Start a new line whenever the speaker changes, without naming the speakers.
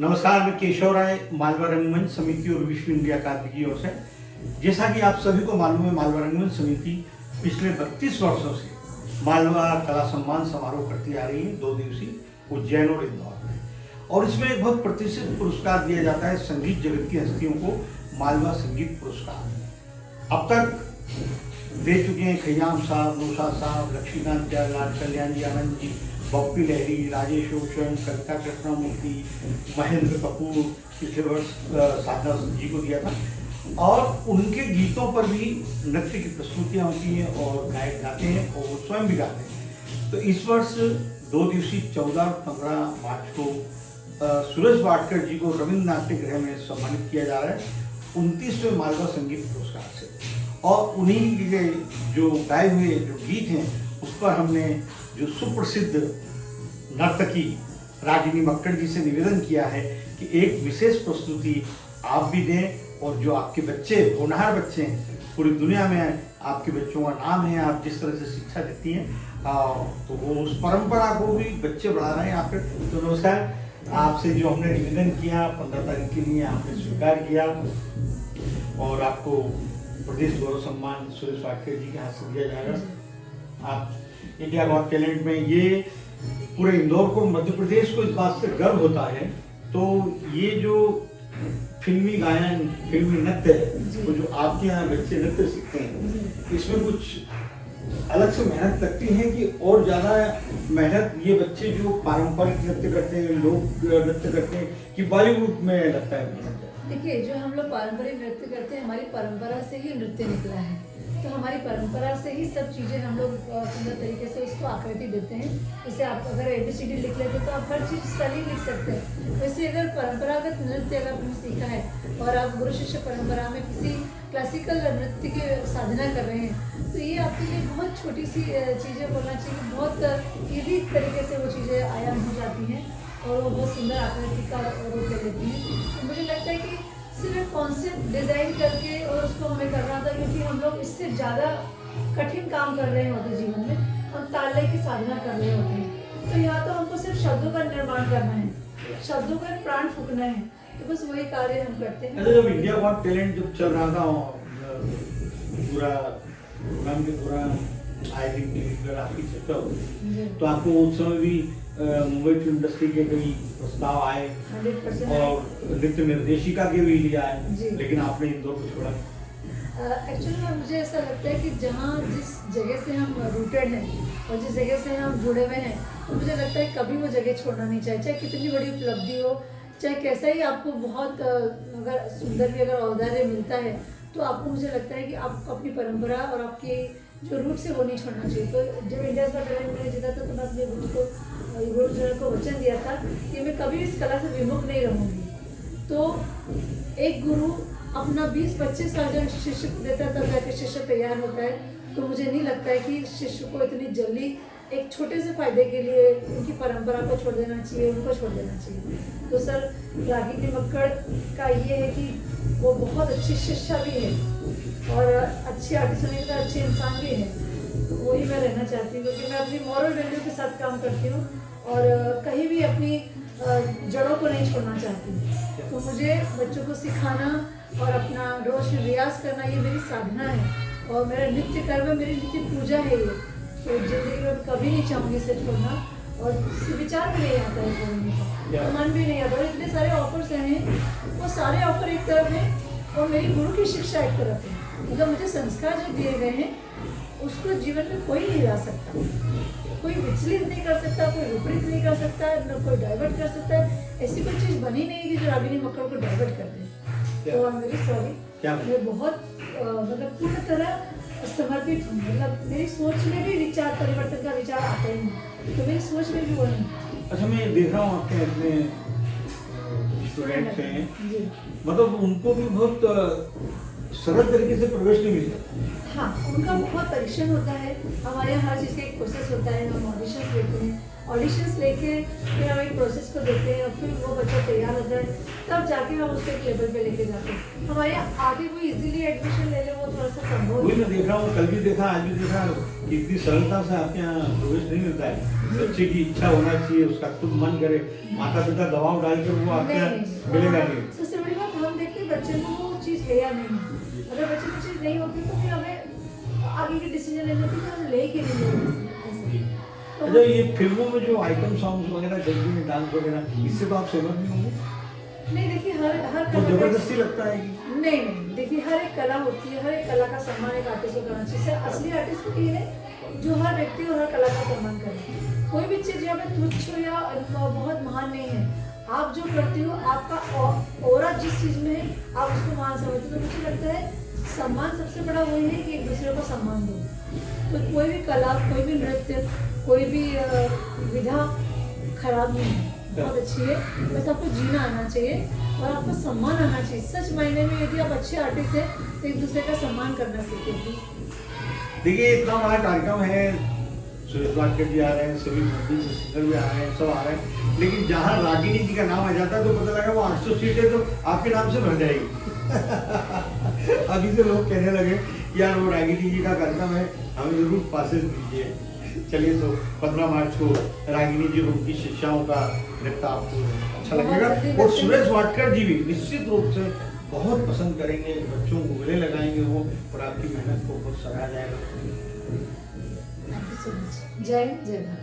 नमस्कार, मैं केशव राय, मालवा रंगमंच समिति और विश्व इंडिया अकादमी की ओर से। जैसा कि आप सभी को मालूम है, मालवा रंगमंच समिति पिछले 32 वर्षों से मालवा कला सम्मान समारोह करती आ रही है, 2 दिवसीय उज्जैन और इंदौर में। और इसमें एक बहुत प्रतिष्ठित पुरस्कार दिया जाता है संगीत जगत की हस्तियों को, मालवा संगीत पुरस्कार। अब तक दे चुके हैं खयाम साहब, नौशाद साहब, लक्ष्मीकांत त्यागलाल, कल्याण जी आनंद जी, बप्पी लहरी, राजेश ओशन, कविता कृष्णमूर्ति, महेंद्र कपूर, पिछले वर्ष साधना जी को दिया था। और उनके गीतों पर भी नृत्य की प्रस्तुतियाँ होती हैं और गायक गाते हैं और वो स्वयं भी गाते हैं। तो इस वर्ष 2 दिवसीय 14 और 15 मार्च को सुरेश वाडकर जी को रविंद्र नाट्य गृह में सम्मानित किया जा रहा है 29वें मालवा संगीत पुरस्कार से। और उन्हीं के जो गाए हुए जो गीत हैं उस पर हमने जो सुप्रसिद्ध नर्तकी रागिनी मक्कड़ जी से निवेदन किया है कि एक विशेष प्रस्तुति आप भी दें, और जो आपके बच्चे, होनहार बच्चे हैं, पूरी दुनिया में आपके बच्चों का नाम है, आप जिस तरह से शिक्षा देती हैं तो वो उस परंपरा को भी बच्चे बढ़ा रहे हैं आप। तो नमस्कार, आपसे जो हमने निवेदन किया 15 तारीख के लिए आपने स्वीकार किया और आपको प्रदेश गौरव सम्मान सुरेश वाडकर जी के हाथ से दिया जाएगा। आप इंडिया गॉट टैलेंट में, ये पूरे इंदौर को, मध्य प्रदेश को इस बात से गर्व होता है। तो ये जो फिल्मी गायन, फिल्मी नृत्य है, वो जो आपके यहाँ बच्चे नृत्य सीखते हैं, इसमें कुछ अलग से मेहनत लगती है कि और ज़्यादा मेहनत ये बच्चे जो पारंपरिक नृत्य करते हैं, लोक नृत्य करते हैं, कि बॉलीवुड में लगता है मेहनत?
देखिए, जो हम लोग पारंपरिक नृत्य करते हैं, हमारी परंपरा से ही नृत्य निकला है। तो हमारी परंपरा से ही सब चीज़ें हम लोग सुंदर तरीके से उसको आकृति देते हैं। जैसे आप अगर ABCD लिख लेते तो आप हर चीज़ स्पेलिंग लिख सकते हैं। वैसे अगर परंपरागत नृत्य अगर आपने सीखा है और आप गुरु शिष्य परंपरा में किसी क्लासिकल नृत्य की साधना कर रहे हैं, तो ये आपके लिए बहुत छोटी सी चीज़ें बोलना चाहिए, बहुत ईजी तरीके से वो चीज़ें आयाम हो जाती हैं और वो बहुत सुंदर आकृति का रूप ले लेती हैं। तो मुझे लगता है कि सिर्फ कॉन्सेप्ट डिज़ाइन करके और उसको हमें करना था, क्योंकि हम लोग इससे ज़्यादा कठिन काम कर रहे होते जीवन में, हम ताले की साधना कर रहे होते हैं। तो यहाँ तो हमको सिर्फ शब्दों का निर्माण करना है, शब्दों का प्राण फूकना है, तो बस वही कार्य हम करते हैं।
जब इंडिया गॉट टैलेंट जब चल रहा था, पूरा प्रोग्राम के दौरान आई थिंक टीवी पर आपकी चर्चा हुई, तो आपको उस समय भी मुंबई फिल्म इंडस्ट्री के कई प्रस्ताव आए और नृत्य निर्देशिका के भी लिए आए, लेकिन आपने इंदौर को छोड़ा।
एक्चुअली मुझे ऐसा लगता है कि जहाँ जिस जगह से हम रूटेड हैं और जिस जगह से हम जुड़े हुए हैं, तो मुझे लगता है कभी वो जगह छोड़ना नहीं चाहिए, चाहे कितनी बड़ी उपलब्धि हो, चाहे कैसा ही आपको बहुत अगर सुंदर भी अगर औदार्य मिलता है, तो आपको, मुझे लगता है कि आपको अपनी परंपरा और आपकी जो रूट से वो नहीं छोड़ना चाहिए। तो जब इंडिया गॉट टैलेंट मैंने जीता था, तो मैं अपने गुरुजनों को वचन दिया था कि मैं कभी इस कला से विमुख नहीं रहूँगी। तो एक गुरु अपना 20-25 साल जब शिष्य देता है, तब जाके शिष्य तैयार होता है। तो मुझे नहीं लगता है कि शिष्य को इतनी जल्दी एक छोटे से फायदे के लिए उनकी परंपरा को छोड़ देना चाहिए, उनको छोड़ देना चाहिए। तो सर, रागिनी मक्कड़ का ये है कि वो बहुत अच्छी शिष्या भी है और अच्छी आर्टिस्ट होने का अच्छे इंसान भी है। तो वही मैं रहना चाहती हूँ, क्योंकि मैं अपनी मॉरल वैल्यू के साथ काम करती हूँ और कहीं भी अपनी जड़ों को नहीं छोड़ना चाहती। तो मुझे बच्चों को सिखाना और अपना रोज रियाज करना, ये मेरी साधना है और मेरा नित्य कर्म, मेरी नित्य पूजा है ये। तो जिंदगी में कभी नहीं चाहूँगी इसे छोड़ना, और विचार भी नहीं आता है छोड़ने का, मन भी नहीं आता। और इतने सारे ऑफर्स हैं, वो सारे ऑफर एक तरफ हैं और मेरी गुरु की शिक्षा एक तरफ है। मतलब मुझे संस्कार जो दिए गए हैं, उसको जीवन में कोई नहीं ला सकता, कोई विचलित नहीं कर सकता, कोई विपरीत नहीं कर सकता, न कोई डाइवर्ट कर सकता है। ऐसी कोई चीज़ बनी नहीं कि जो रागिनी मक्कड़ को डाइवर्ट कर दे। तो मेरी सॉरी, मैं बहुत मतलब पूर्ण तरह समर्पित हूँ। मतलब मेरी सोच में भी विचार परिवर्तन का विचार आता ही नहीं, तो मेरी सोच में भी वो नहीं।
अच्छा, मैं देख रहा हूँ आपके इतने स्टूडेंट्स हैं, मतलब उनको भी बहुत सरल तरीके से प्रवेश नहीं मिलता।
हाँ, उनका बहुत परीक्षण होता है। हमारे यहाँ हर चीज़ का एक प्रोसेस होता है। हम ऑडिशंस लेते हैं, ऑडिशंस लेके फिर हम एक प्रोसेस को देते हैं और फिर वो बच्चा तैयार होता है, तब जाके हम उसको एक लेवल पे लेके जाते हैं। हमारे यहाँ आगे कोई इजीली एडमिशन ले ले, वो थोड़ा सा संभव
वही
नहीं
मैं देख रहा हूँ, कल भी देखा, आज भी देखा कि इतनी सरलता से आपके यहाँ प्रवेश नहीं मिलता है। बच्चे की इच्छा होना चाहिए, उसका खुद मन करे, माता पिता दबाव डालकर वो आपके यहाँ मिलेगा नहीं।
सबसे बड़ी बात हम देखते हैं बच्चे को वो चीज़ है या नहीं। अगर बच्चे को चीज़ नहीं होती तो फिर हमें आगे के डिसीजन लेने होते हैं, हम ले के नहीं ले।
अच्छा, ये फिल्मों में जो आइटम सॉन्ग्स वगैरह चलती हैं, डांस वगैरह, इससे तो आप सहमत नहीं होंगे?
नहीं, देखिए हर
तो जबरदस्ती लगता है कि
नहीं, देखिए हर एक कला होती है, हर एक कला का सम्मान एक आर्टिस्ट को करना चाहिए। असली आर्टिस्ट को ये है जो हर व्यक्ति और हर कला का सम्मान करे। कोई भी चीज़ यहाँ पे तुच्छ हो या बहुत महान नहीं है। आप जो करते हो, आपका ऑरा जिस चीज़ में है, आप उसको महान समझते हो। तो मुझे लगता है सम्मान सबसे बड़ा वही है कि एक दूसरे को सम्मान दो। तो कोई भी कला, कोई भी नृत्य, कोई भी विधा खराब नहीं है, बहुत अच्छी है। बस आपको जीना आना चाहिए और आपको सम्मान आना चाहिए। सच मायने में यदि आप अच्छे आर्टिस्ट हैं तो एक दूसरे का सम्मान करना सीखेंगे।
देखिए, इतना बड़ा कार्यक्रम है, सुरेश वाडकर जी आ रहे हैं, सभी मंदिर से सिंगर भी आ रहे हैं, सब आ रहे हैं, लेकिन जहाँ रागिनी जी का नाम आ जाता है तो पता लगा वो 800 सीटें तो आपके नाम से भर जाएगी। अभी से लोग कहने लगे यार वो रागिनी जी का कार्यक्रम है, हमें जरूर पासेस दीजिए। चलिए, तो 15 मार्च को रागिनी जी और उनकी शिष्याओं का नृत्य आपको अच्छा लगेगा। और सुरेश वाडकर जी भी निश्चित रूप से बहुत पसंद करेंगे, बच्चों को गले लगाएंगे वो, और आपकी मेहनत को बहुत सराहा जाएगा।
Thank you so much. जय हिंद, जय भारत।